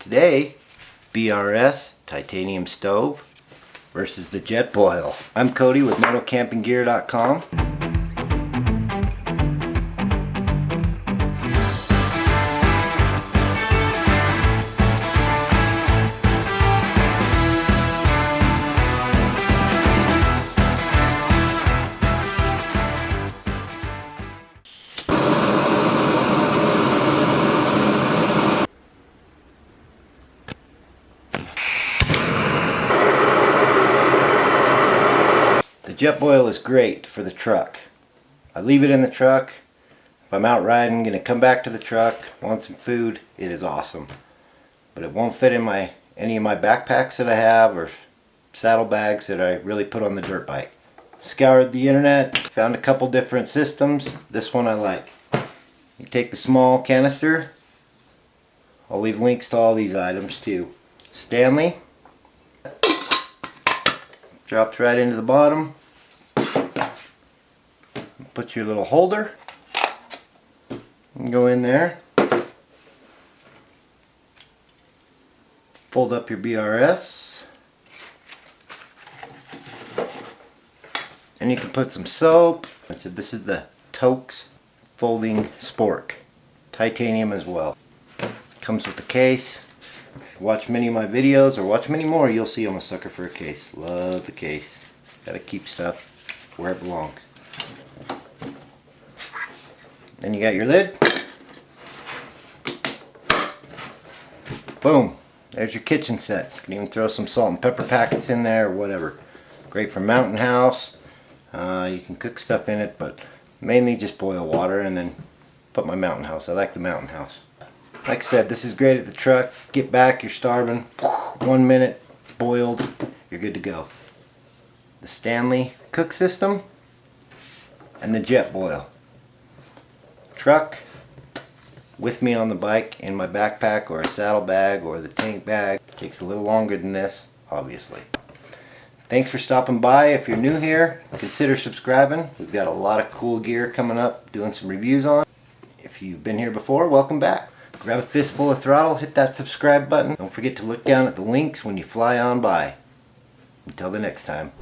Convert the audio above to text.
Today, BRS titanium stove versus the jet boil. I'm Cody with MOTOCAMPINGGEAR.com. The jet boil is great for the truck. I leave it in the truck. If I'm out riding, gonna come back to the truck, want some food, it is awesome. But it won't fit in any of my backpacks that I have or saddlebags that I really put on the dirt bike. Scoured the internet, found a couple different systems. This one I like. You take the small canister. I'll leave links to all these items too. Stanley. Drops right into the bottom. Put your little holder and go in there. Fold up your BRS. And you can put some soap. So this is the Toaks folding spork. Titanium as well. Comes with the case. If you watch many of my videos or watch many more, you'll see I'm a sucker for a case. Love the case. Gotta keep stuff where it belongs. Then you got your lid. Boom. There's your kitchen set. You can even throw some salt and pepper packets in there or whatever. Great for mountain house. You can cook stuff in it, but mainly just boil water and then put my mountain house. I like the mountain house. Like I said, this is great at the truck. Get back, you're starving. 1 minute, boiled, you're good to go. The Stanley cook system and the jet boil. Truck, with me on the bike, in my backpack or a saddlebag or the tank bag. Takes a little longer than this, obviously. Thanks for stopping by. If you're new here, consider subscribing. We've got a lot of cool gear coming up, doing some reviews on. If you've been here before, welcome back. Grab a fistful of throttle, hit that subscribe button. Don't forget to look down at the links when you fly on by. Until the next time.